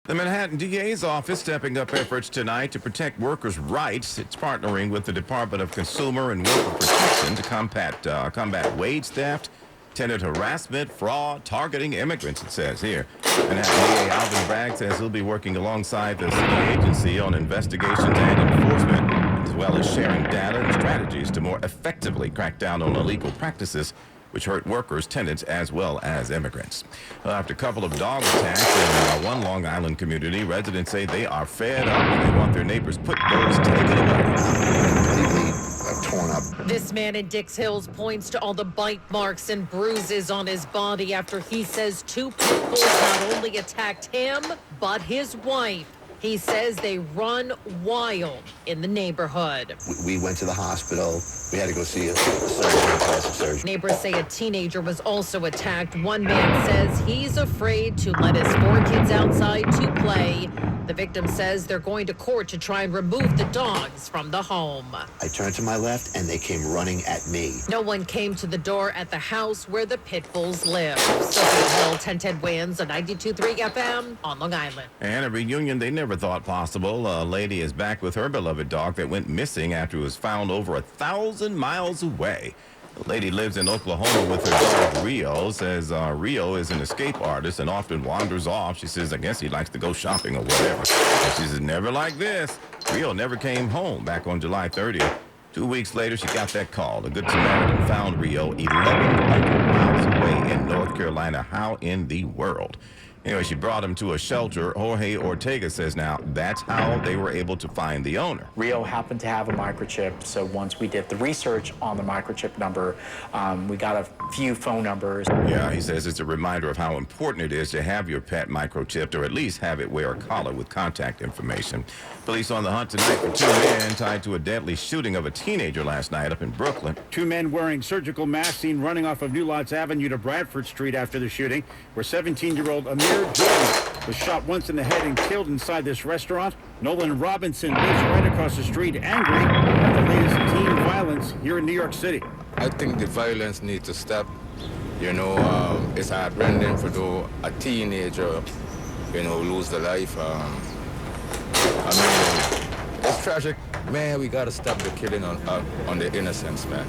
The Manhattan DA's office stepping up efforts tonight to protect workers' rights. It's partnering with the Department of Consumer and Worker Protection to combat wage theft, tenant harassment, fraud, targeting immigrants, it says here. Manhattan DA Alvin Bragg says he'll be working alongside the city agency on investigations and enforcement, as well as sharing data and strategies to more effectively crack down on illegal practices which hurt workers, tenants, as well as immigrants. After a couple of dog attacks in one Long Island community, residents say they are fed up and they want their neighbors' pit bulls taken away. Completely torn up. This man in Dix Hills points to all the bite marks and bruises on his body after he says two pit bulls not only attacked him, but his wife. He says they run wild in the neighborhood. We went to the hospital. We had to go see a surgeon, a plastic surgeon. Neighbors say a teenager was also attacked. One man says he's afraid to let his 4 kids outside to play. The victim says they're going to court to try and remove the dogs from the home. I turned to my left and they came running at me. No one came to the door at the house where the pit bulls live. Sophia Hall, 1010 wins, a 92.3 FM on Long Island. And a reunion they never thought possible. A lady is back with her beloved dog that went missing after it was found over 1,000 miles away. The lady lives in Oklahoma with her dog Rio. Says Rio is an escape artist and often wanders off. She says, I guess he likes to go shopping or whatever. And she says, never like this. Rio never came home back on July 30th. 2 weeks later, she got that call. A good Samaritan found Rio 1,100 miles away in North Carolina. How in the world? Anyway, she brought him to a shelter. Jorge Ortega says now that's how they were able to find the owner. Rio happened to have a microchip, so once we did the research on the microchip number, we got a few phone numbers. Yeah, he says it's a reminder of how important it is to have your pet microchipped or at least have it wear a collar with contact information. Police on the hunt tonight for 2 men tied to a deadly shooting of a teenager last night up in Brooklyn. 2 men wearing surgical masks seen running off of New Lots Avenue to Bradford Street after the shooting, where 17-year-old Amir Jordan was shot once in the head and killed inside this restaurant. Nolan Robinson lives right across the street, angry at the latest teen violence here in New York City. I think the violence needs to stop. You know, it's heartrending for a teenager, lose their life. I mean, it's tragic. Man, we got to stop the killing on the innocents, man.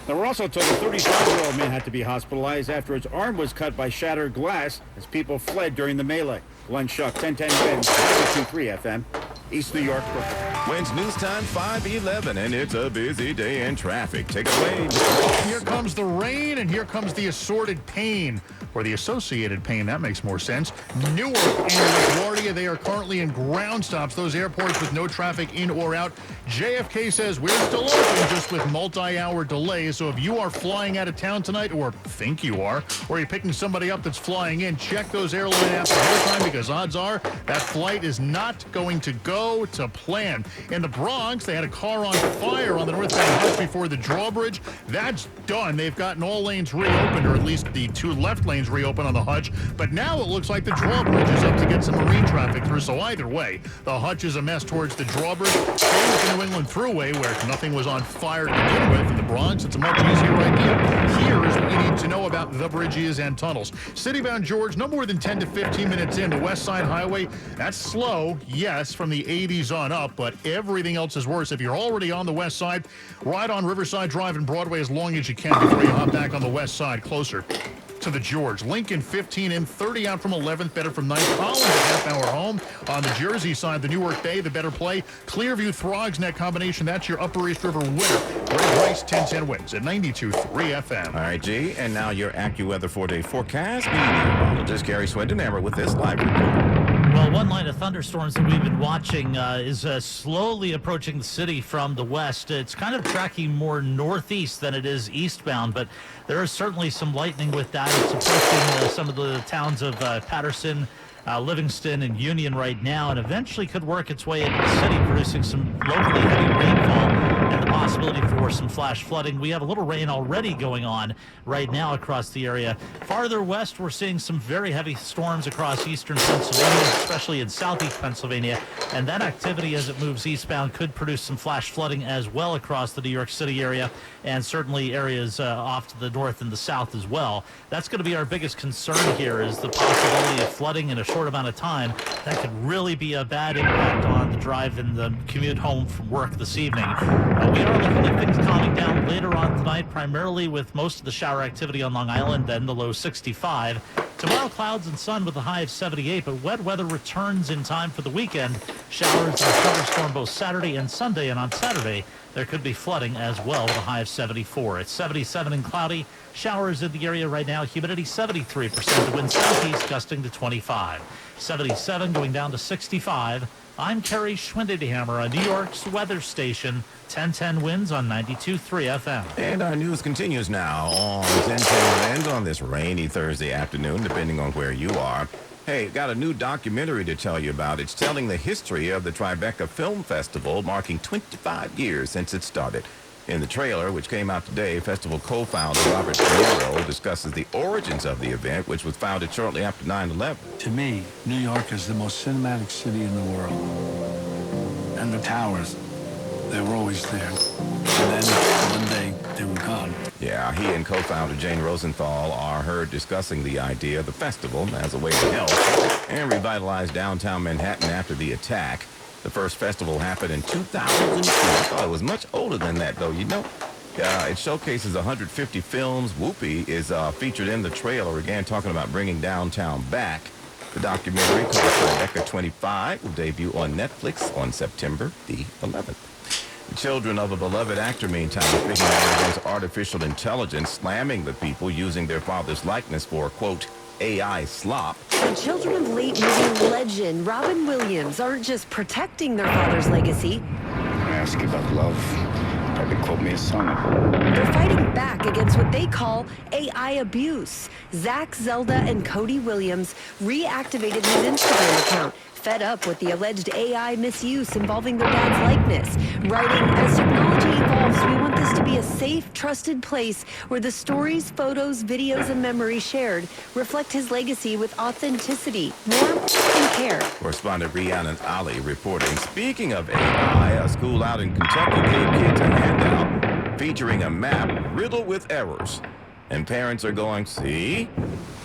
Now, we're also told a 35-year-old man had to be hospitalized after his arm was cut by shattered glass as people fled during the melee. Glenn Shuck, 1010 Wins, 92.3 FM, East New York, Brooklyn. Wins News Time 5:11, and it's a busy day in traffic. Take it away. Here comes the rain, and here comes the assorted pain, or the associated pain. That makes more sense. Newark and LaGuardia, they are currently in ground stops, those airports with no traffic in or out. JFK says we're still open, just with multi-hour delays. So if you are flying out of town tonight, or think you are, or you're picking somebody up that's flying in, check those airline apps ahead of time, because odds are that flight is not going to go to plan. In the Bronx, they had a car on fire on the northbound Hutch before the drawbridge. That's done. They've gotten all lanes reopened, or at least the 2 left lanes reopened on the Hutch. But now it looks like the drawbridge is up to get some marine traffic through. So either way, the Hutch is a mess towards the drawbridge. Same with the New England Thruway, where nothing was on fire to begin with. In the Bronx, it's a much easier idea. Here is what you need to know about the bridges and tunnels. Citybound George, no more than 10 to 15 minutes in. The West Side Highway, that's slow, yes, from the 80s on up, but everything else is worse. If you're already on the west side, ride on Riverside Drive and Broadway as long as you can before you hop back on the west side closer to the George. Lincoln 15 in, 30 out from 11th, better from 9th. Collins a half-hour home. On the Jersey side, the Newark Bay, the better play. Clearview Throgs net combination, that's your Upper East River winner. Greg Rice, 1010 wins at 92.3 FM. All right, G, and now your AccuWeather 4-day forecast. Meteorologist Gary Swindenhammer with this live report. Well, one line of thunderstorms that we've been watching is slowly approaching the city from the west. It's kind of tracking more northeast than it is eastbound, but there is certainly some lightning with that. It's approaching some of the towns of Patterson, Livingston, and Union right now, and eventually could work its way into the city, producing some locally heavy rainfall and the possibility possibility for some flash flooding. We have a little rain already going on right now across the area. Farther west, we're seeing some very heavy storms across eastern Pennsylvania, especially in southeast Pennsylvania. And that activity, as it moves eastbound, could produce some flash flooding as well across the New York City area, and certainly areas off to the north and the south as well. That's going to be our biggest concern here, is the possibility of flooding in a short amount of time. That could really be a bad impact on the drive and the commute home from work this evening. We are looking at things calming down later on tonight, primarily with most of the shower activity on Long Island, then the low 65. Tomorrow, clouds and sun with a high of 78, but wet weather returns in time for the weekend. Showers and thunderstorm both Saturday and Sunday, and on Saturday, there could be flooding as well with a high of 74. It's 77 and cloudy. Showers in the area right now. Humidity 73%. The wind southeast gusting to 25. 77 going down to 65. I'm Kerry Schwindenhammer on New York's weather station. 1010 winds on 92.3 FM. And our news continues now on 1010 Winds on this rainy Thursday afternoon, depending on where you are. Hey, got a new documentary to tell you about. It's telling the history of the Tribeca Film Festival, marking 25 years since it started. In the trailer, which came out today, festival co-founder Robert De Niro discusses the origins of the event, which was founded shortly after 9/11. To me, New York is the most cinematic city in the world. And the towers, they were always there. And then one day, they were gone. Yeah, he and co-founder Jane Rosenthal are heard discussing the idea of the festival as a way to help and revitalize downtown Manhattan after the attack. The first festival happened in 2002. I thought it was much older than that, though. You know, it showcases 150 films. Whoopi is featured in the trailer, again, talking about bringing downtown back. The documentary called Tribeca 25 will debut on Netflix on September the 11th. The children of a beloved actor, meantime, are speaking out against artificial intelligence, slamming the people using their father's likeness for, quote, AI slop. The children of late movie legend Robin Williams aren't just protecting their father's legacy. I ask you about love. Probably quote me a song. They're fighting back against what they call AI abuse. Zach, Zelda, and Cody Williams reactivated his Instagram account, fed up with the alleged AI misuse involving their dad's likeness, writing, "As technology evolves, we want this to be a safe, trusted place where the stories, photos, videos, and memories shared reflect his legacy with authenticity, warmth, and care." Correspondent Rhiannon Ali reporting. Speaking of AI, a school out in Kentucky gave kids a handout featuring a map riddled with errors. And parents are going, see?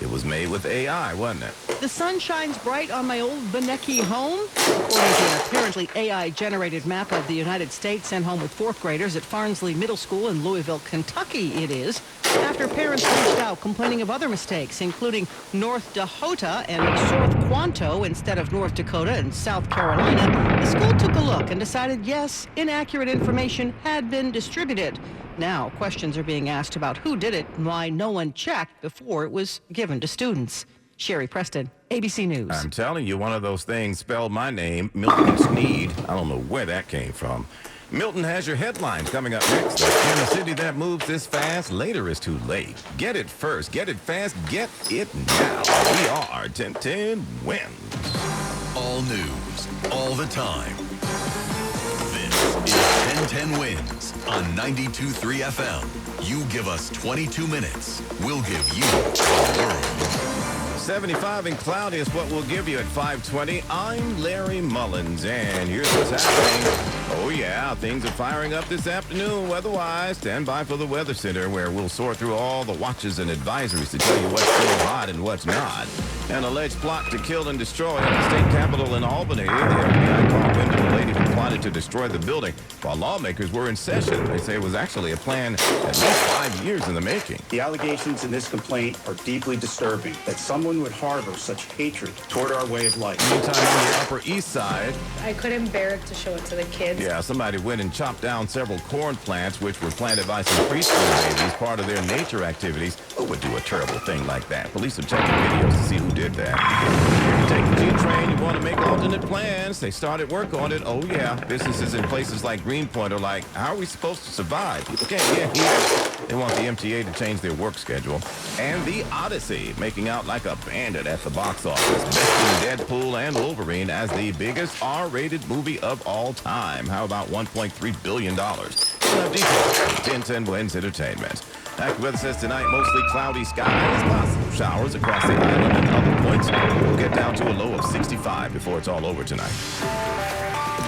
It was made with AI, wasn't it? The sun shines bright on my old Benecke home. According to an apparently AI-generated map of the United States sent home with fourth graders at Farnsley Middle School in Louisville, Kentucky, it is. After parents reached out complaining of other mistakes, including North Dakota and South Quanto instead of North Dakota and South Carolina, the school took a look and decided, yes, inaccurate information had been distributed. Now, questions are being asked about who did it and why no one checked before it was given to students. Sherry Preston, ABC News. I'm telling you, one of those things spelled my name, Milton Sneed. I don't know where that came from. Milton has your headlines coming up next. In a city that moves this fast, later is too late. Get it first, get it fast, get it now. We are 1010 Wins. All news, all the time. This is 1010 Wins on 92.3 FM. You give us 22 minutes, we'll give you the world. 75 and cloudy is what we'll give you at 5:20. I'm Larry Mullins, and here's what's happening. Oh, yeah, things are firing up this afternoon weather-wise. Stand by for the Weather Center, where we'll sort through all the watches and advisories to tell you what's still hot and what's not. An alleged plot to kill and destroy at the state capitol in Albany. The FBI caught wind of the lady who plotted to destroy the building while lawmakers were in session. They say it was actually a plan at least 5 years in the making. The allegations in this complaint are deeply disturbing. That someone would harbor such hatred toward our way of life. Meantime, on the Upper East Side, I couldn't bear it to show it to the kids. yeah, somebody went and chopped down several corn plants which were planted by some preschool babies, part of their nature activities. Who would do a terrible thing like that? Police are checking videos to see who did that. If you take the G-train, you want to make alternate plans. They started work on it. Oh, yeah. Businesses in places like Greenpoint are like, how are we supposed to survive? People can't get here. They want the MTA to change their work schedule. And The Odyssey, making out like a bandit at the box office, besting Deadpool and Wolverine as the biggest R-rated movie of all time. How about $1.3 billion? We'll have details from 1010 Winds Entertainment. AccuWeather says tonight mostly cloudy skies, possible showers across the island and other points. We'll get down to a low of 65 before it's all over tonight.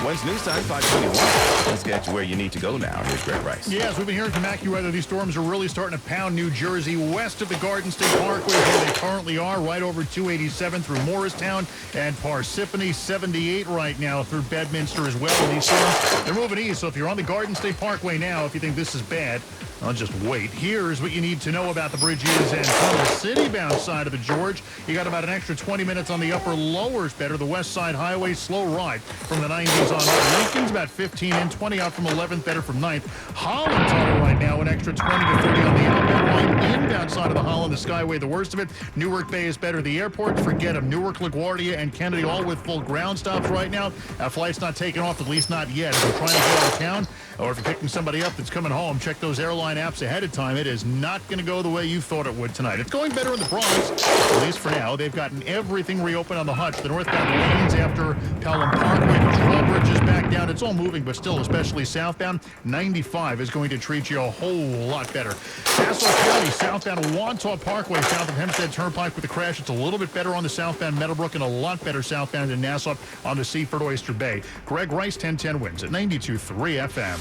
Wednesday news time, 521. Let's get you where you need to go now. Here's Greg Rice. Yes, we've been hearing from AccuWeather. These storms are really starting to pound New Jersey west of the Garden State Parkway, where they currently are, right over 287 through Morristown and Parsippany, 78 right now through Bedminster as well. And these storms, they're moving east. So if you're on the Garden State Parkway now, if you think this is bad, I'll just wait. Here's what you need to know about the bridges and from the city-bound side of the George. You got about an extra 20 minutes on the upper lowers better. The West Side Highway, slow ride from the 90s on up. Lincoln's about 15 and 20 out from 11th, better from 9th. Holland's on it right now, an extra 20 to 30 on the outbound line. Inbound side of the Holland, the Skyway, the worst of it. Newark Bay is better. The airport, forget them. Newark, LaGuardia, and Kennedy all with full ground stops right now. Flight's not taking off, at least not yet. If you're trying to go out of town, or if you're picking somebody up that's coming home, check those airline apps ahead of time. It is not going to go the way you thought it would tonight. It's going better in the Bronx, at least for now. They've gotten everything reopened on the Hutch. The northbound lanes after Pelham Parkway, the drawbridge is back down. It's all moving, but still, especially southbound, 95 is going to treat you a whole lot better. Nassau County, southbound Wantagh Parkway, south of Hempstead Turnpike with a crash. It's a little bit better on the southbound Meadowbrook and a lot better southbound in Nassau on the Seaford Oyster Bay. Greg Rice, 1010 Winds at 92.3 FM.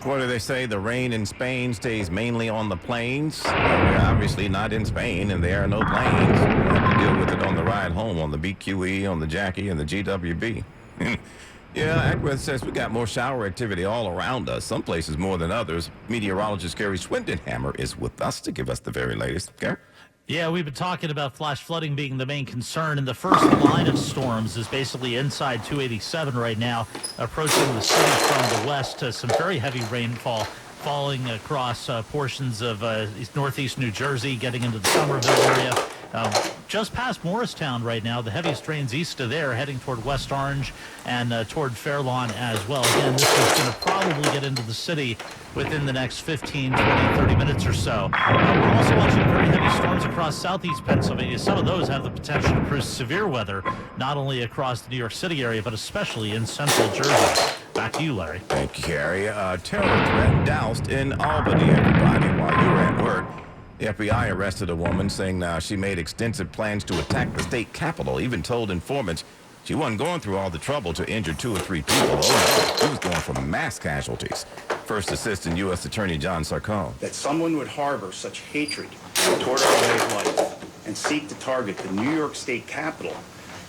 What do they say? The rain in Spain stays mainly on the plains. Well, we're obviously not in Spain, and there are no planes. We'll have to deal with it on the ride home on the BQE, on the Jackie, and the GWB. Yeah, AccuWeather says we got more shower activity all around us, some places more than others. Meteorologist Gary Swindenhammer is with us to give us the very latest. Gary? Yeah, we've been talking about flash flooding being the main concern, and the first line of storms is basically inside 287 right now, approaching the city from the west. Some very heavy rainfall falling across portions of northeast New Jersey, getting into the Somerville area. Just past Morristown right now, the heaviest rains east of there, heading toward West Orange and toward Fairlawn as well. Again, this is going to probably get into the city within the next 15, 20, 30 minutes or so. We're also watching very heavy storms across southeast Pennsylvania. Some of those have the potential to produce severe weather, not only across the New York City area, but especially in central Jersey. Back to you, Larry. Thank you, Gary. Terror threat doused in Albany, everybody, while you were at work. The FBI arrested a woman saying she made extensive plans to attack the state capitol, even told informants she wasn't going through all the trouble to injure 2 or 3 people. Oh, no, she was going for mass casualties. First Assistant U.S. Attorney John Sarcone. That someone would harbor such hatred toward our way of life and seek to target the New York State Capitol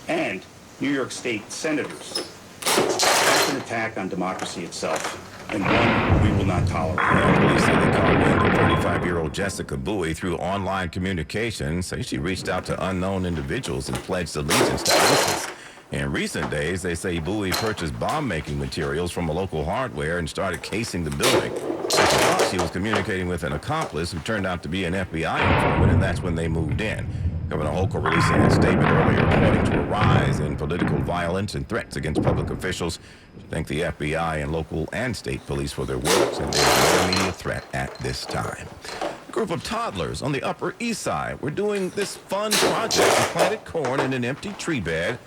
and New York State senators. That's an attack on democracy itself, and one we will not tolerate. Police say they caught wind of 35-year-old Jessica Bowie through online communication. Say she reached out to unknown individuals and pledged allegiance to ISIS. In recent days, they say Bowie purchased bomb-making materials from a local hardware and started casing the building. She thought she was communicating with an accomplice who turned out to be an FBI informant, and that's when they moved in. Governor Hochul releasing a statement earlier pointing to a rise in political violence and threats against public officials. She thanked the FBI and local and state police for their work, and there's no immediate threat at this time. A group of toddlers on the Upper East Side were doing this fun project and planted corn in an empty tree bed.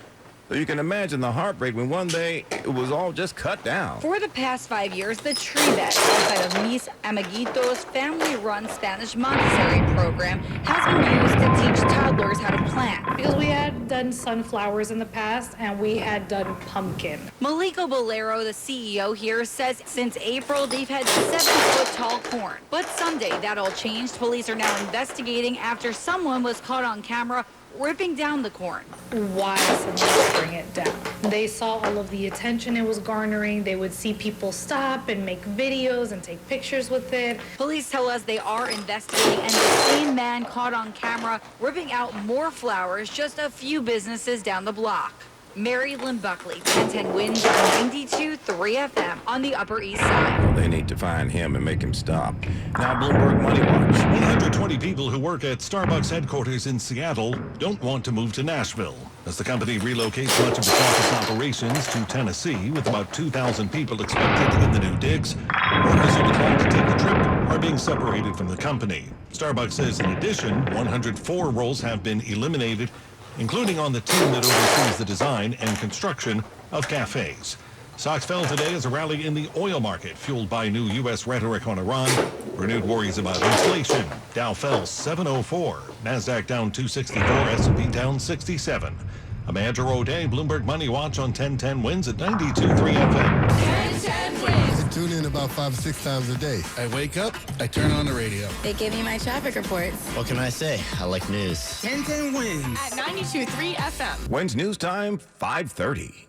So you can imagine the heartbreak when one day it was all just cut down. For the past 5 years, the tree bed outside of Mis Amiguitos' family-run Spanish Montessori program has been used to teach toddlers how to plant. Because we had done sunflowers in the past and we had done pumpkin. Maliko Bolero, the CEO here, says since April they've had 7-foot-tall corn. But someday that all changed. Police are now investigating after someone was caught on camera ripping down the corn. Why someone bring it down? They saw all of the attention it was garnering. They would see people stop and make videos and take pictures with it. Police tell us they are investigating, and the same man caught on camera ripping out more flowers just a few businesses down the block. Mary Lynn Buckley, 1010 Winds, 92.3 FM on the Upper East Side. Well, they need to find him and make him stop. Now, Bloomberg Money Watch. 120 people who work at Starbucks headquarters in Seattle don't want to move to Nashville as the company relocates much of its office operations to Tennessee, with about 2,000 people expected in the new digs. Workers who declined to take the trip are being separated from the company. Starbucks says, in addition, 104 roles have been eliminated, including on the team that oversees the design and construction of cafes. Stocks fell today as a rally in the oil market, fueled by new U.S. rhetoric on Iran, renewed worries about inflation. Dow fell 704, NASDAQ down 264, S&P down 67. I'm Andrew O'Day, Bloomberg Money Watch on 1010 Wins at 92.3 FM. 1010 Wins. I tune in about 5 or 6 times a day. I wake up, I turn on the radio. They give me my traffic reports. What can I say? I like news. 1010 Wins. At 92.3 FM. Wins News Time, 5:30.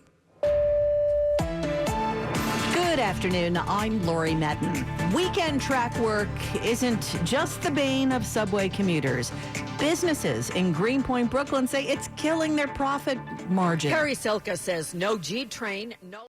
Good afternoon, I'm Lori Madden. Weekend track work isn't just the bane of subway commuters. Businesses in Greenpoint, Brooklyn say it's killing their profit margin. Harry Selka says no G train, no